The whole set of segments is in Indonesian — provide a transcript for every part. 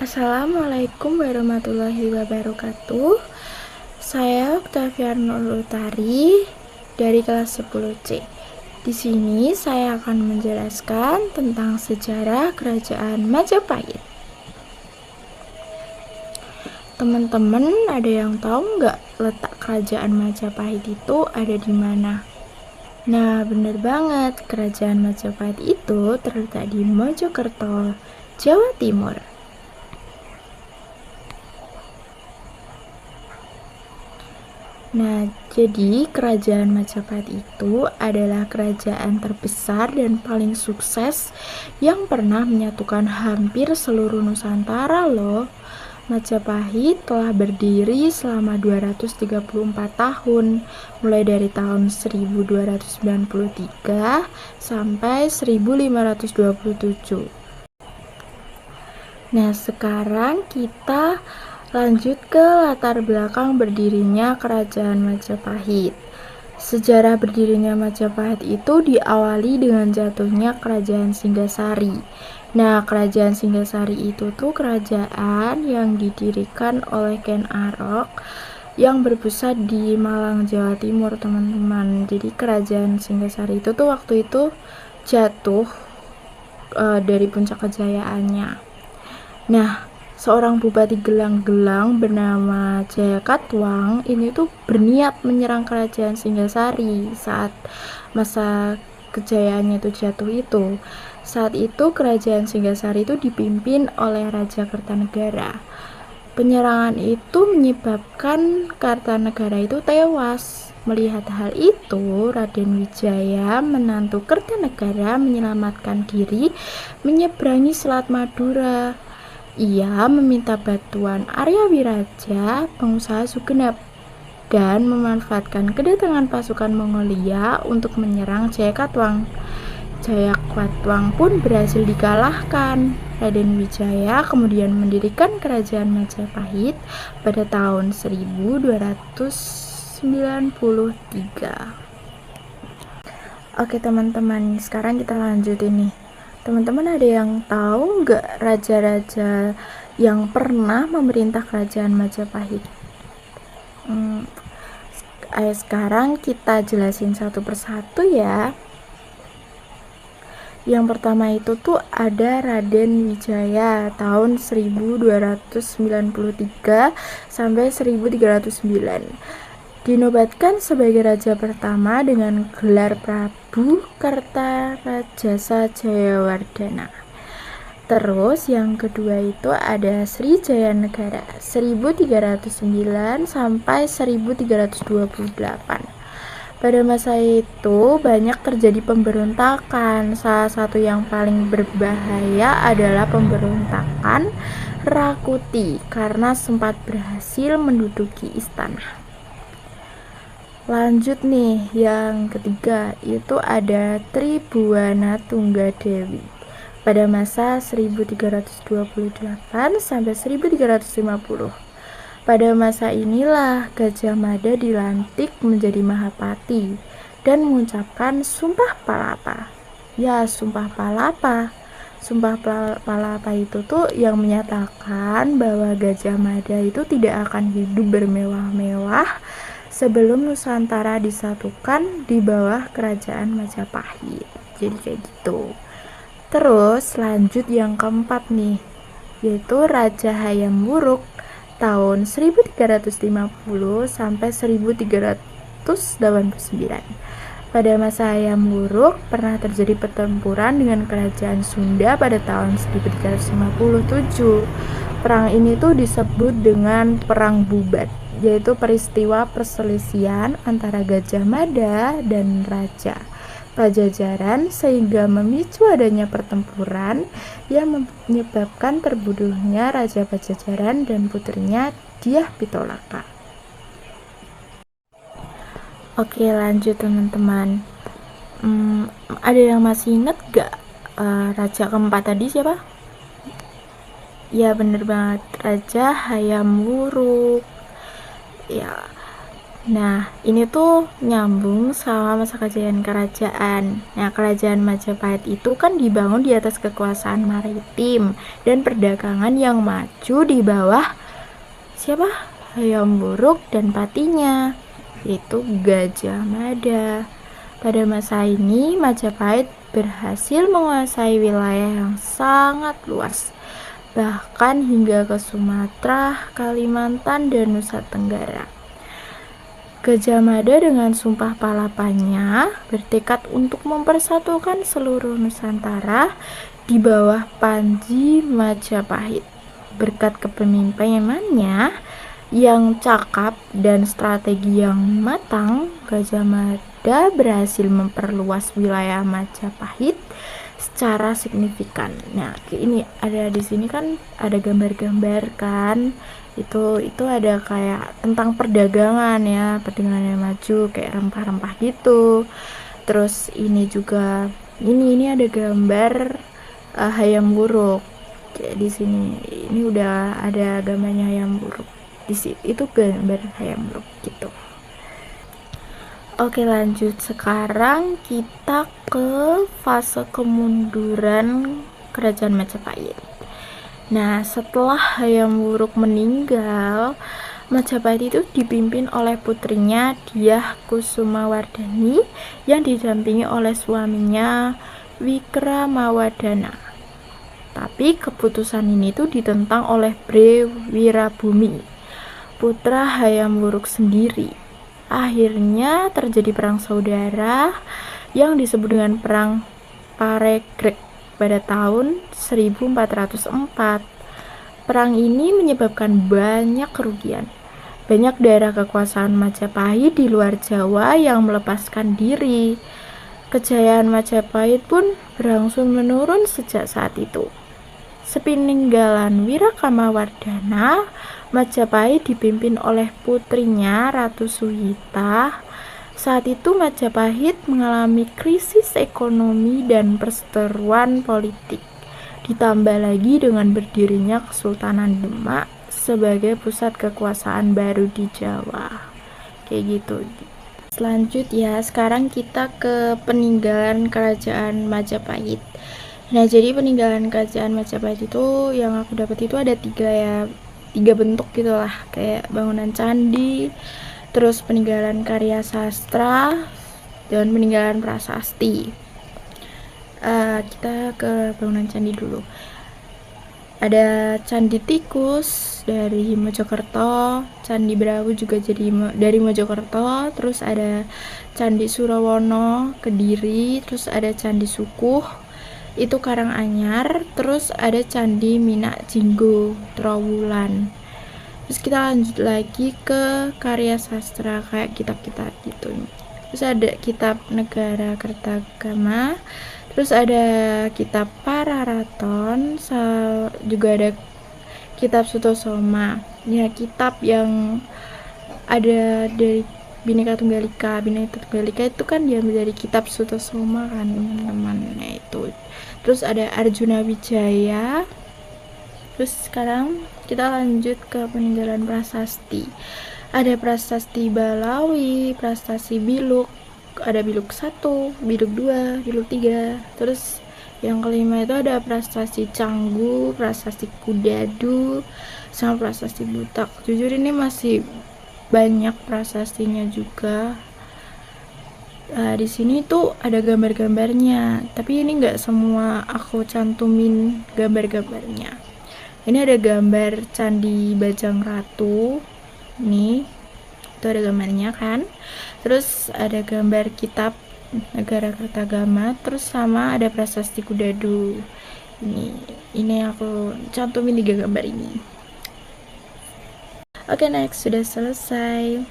Assalamualaikum warahmatullahi wabarakatuh. Saya Octavian Nurutari dari kelas 10C. Di sini saya akan menjelaskan tentang sejarah Kerajaan Majapahit. Teman-teman, ada yang tahu nggak letak Kerajaan Majapahit itu ada di mana? Nah, bener banget. Kerajaan Majapahit itu terletak di Mojokerto, Jawa Timur. Nah, jadi kerajaan Majapahit itu adalah kerajaan terbesar dan paling sukses yang pernah menyatukan hampir seluruh Nusantara loh. Majapahit telah berdiri selama 234 tahun, mulai dari tahun 1293 sampai 1527. Nah, sekarang kita lanjut ke latar belakang berdirinya Kerajaan Majapahit. Sejarah berdirinya Majapahit itu diawali dengan jatuhnya Kerajaan Singgasari. Nah, Kerajaan Singgasari itu tuh kerajaan yang didirikan oleh Ken Arok yang berpusat di Malang, Jawa Timur, teman-teman. Jadi Kerajaan Singgasari itu tuh waktu itu jatuh dari puncak kejayaannya. Nah, seorang bupati gelang-gelang bernama Jayakatwang ini tuh berniat menyerang kerajaan Singgasari saat masa kejayaannya itu jatuh itu. Saat itu kerajaan Singgasari itu dipimpin oleh Raja Kertanegara. Penyerangan itu menyebabkan Kartanegara itu tewas. Melihat hal itu, Raden Wijaya, menantu Kertanegara, menyelamatkan diri menyeberangi Selat Madura. Ia meminta bantuan Arya Wiraja, pengusaha Sugenep, dan memanfaatkan kedatangan pasukan Mongolia untuk menyerang Jayakatwang. Jayakatwang pun berhasil dikalahkan. Raden Wijaya kemudian mendirikan kerajaan Majapahit pada tahun 1293. Oke teman-teman, sekarang kita lanjut ini. Teman-teman ada yang tahu nggak raja-raja yang pernah memerintah kerajaan Majapahit? Ayo sekarang kita jelasin satu persatu ya. Yang pertama itu tuh ada Raden Wijaya tahun 1293 sampai 1309. Dinobatkan sebagai raja pertama dengan gelar Prabu Kertarajasa Jayawardhana. Terus yang kedua itu ada Sri Jayanegara 1309 sampai 1328. Pada masa itu banyak terjadi pemberontakan. Salah satu yang paling berbahaya adalah pemberontakan Rakuti karena sempat berhasil menduduki istana. Lanjut nih, yang ketiga itu ada Tribhuwana Tunggadewi pada masa 1328 sampai 1350. Pada masa inilah Gajah Mada dilantik menjadi Mahapati dan mengucapkan Sumpah Palapa. Ya, Sumpah Palapa. Sumpah Palapa itu tuh yang menyatakan bahwa Gajah Mada itu tidak akan hidup bermewah-mewah sebelum Nusantara disatukan di bawah kerajaan Majapahit. Jadi kayak gitu. Terus lanjut yang keempat nih, yaitu Raja Hayam Wuruk tahun 1350 sampai 1389. Pada masa Hayam Wuruk pernah terjadi pertempuran dengan kerajaan Sunda pada tahun 1357. Perang ini tuh disebut dengan Perang Bubat, yaitu peristiwa perselisihan antara Gajah Mada dan Raja Pajajaran sehingga memicu adanya pertempuran yang menyebabkan terbunuhnya Raja Pajajaran dan putrinya Dyah Pitaloka. Oke, lanjut teman-teman. Ada yang masih ingat gak raja keempat tadi siapa? Ya bener banget, Raja Hayam Wuruk. Ya, Nah, ini tuh nyambung sama masa kejayaan kerajaan. Nah, kerajaan Majapahit itu kan dibangun di atas kekuasaan maritim dan perdagangan yang maju di bawah siapa? Hayam Wuruk dan patinya, yaitu Gajah Mada. Pada masa ini, Majapahit berhasil menguasai wilayah yang sangat luas, bahkan hingga ke Sumatera, Kalimantan, dan Nusa Tenggara. Gajah Mada dengan sumpah palapannya bertekad untuk mempersatukan seluruh Nusantara di bawah Panji Majapahit. Berkat kepemimpinannya yang cakap dan strategi yang matang, Gajah Mada berhasil memperluas wilayah Majapahit secara signifikan. Nah, ini ada di sini kan ada gambar-gambar kan. Itu ada kayak tentang perdagangan ya, perdagangan yang maju kayak rempah-rempah gitu. Terus ini juga ini ada gambar Hayam Wuruk. Kayak di sini ini udah ada gambarnya Hayam Wuruk. Di situ itu gambar Hayam Wuruk gitu. Oke, lanjut. Sekarang kita ke fase kemunduran Kerajaan Majapahit. Nah, setelah Hayam Wuruk meninggal, Majapahit itu dipimpin oleh putrinya Dyah Kusumawardhani yang didampingi oleh suaminya Wikramawardhana. Tapi keputusan ini tuh ditentang oleh Bre Wirabumi, putra Hayam Wuruk sendiri. Akhirnya terjadi perang saudara yang disebut dengan Perang Paregreg pada tahun 1404. Perang ini menyebabkan banyak kerugian. Banyak daerah kekuasaan Majapahit di luar Jawa yang melepaskan diri. Kejayaan Majapahit pun berangsur menurun sejak saat itu. Sepeninggalan Wirakamawardhana, Majapahit dipimpin oleh putrinya Ratu Suhita. Saat itu Majapahit mengalami krisis ekonomi dan perseteruan politik. Ditambah lagi dengan berdirinya Kesultanan Demak sebagai pusat kekuasaan baru di Jawa. Kayak gitu. Selanjut ya, sekarang kita ke peninggalan Kerajaan Majapahit. Nah, jadi peninggalan Kerajaan Majapahit itu yang aku dapat itu ada tiga bentuk gitulah, kayak bangunan candi, terus peninggalan karya sastra, dan peninggalan prasasti. Kita ke bangunan candi dulu. Ada Candi Tikus dari Mojokerto, Candi Brawu juga dari Mojokerto, terus ada Candi Surawono Kediri, terus ada Candi Sukuh itu Karanganyar, terus ada Candi Minak Jinggo Trowulan. Terus kita lanjut lagi ke karya sastra kayak kitab-kitab gitu. Terus ada kitab Negara Kertagama, terus ada kitab Pararaton, juga ada kitab Sutosoma. Ya, kitab yang ada dari Bhinneka Tunggal Ika itu kan diambil dari kitab Sutosoma kan teman-teman. Nah, itu. Terus ada Arjuna Wijaya. Terus sekarang kita lanjut ke peninggalan prasasti. Ada prasasti Balawi, prasasti Biluk, ada Biluk 1, Biluk 2, Biluk 3. Terus yang kelima itu ada prasasti Canggu, prasasti Kudadu, sama prasasti Butak. Jujur ini masih banyak prasastinya juga. Di sini tuh ada gambar-gambarnya, tapi ini nggak semua aku cantumin gambar-gambarnya. Ini ada gambar Candi Bajang Ratu, nih itu ada gambarnya kan. Terus ada gambar kitab Negara Kertagama, terus sama ada prasasti Kudadu. Ini aku cantumin 3 gambar ini. Oke, next, sudah selesai.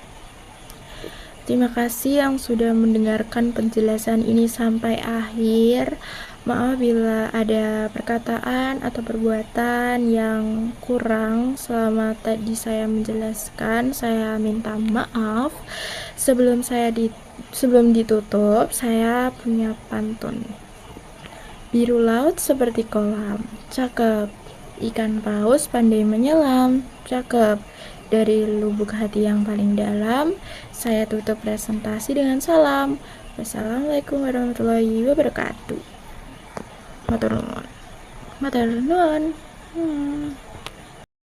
Terima kasih yang sudah mendengarkan penjelasan ini sampai akhir. Maaf bila ada perkataan atau perbuatan yang kurang selama tadi saya menjelaskan. Saya minta maaf. Sebelum ditutup, saya punya pantun. Biru laut seperti kolam, cakep. Ikan paus pandai menyelam, cakep. Dari lubuk hati yang paling dalam, saya tutup presentasi dengan salam. Wassalamualaikum warahmatullahi wabarakatuh. Matur nuwun. Matur nuwun.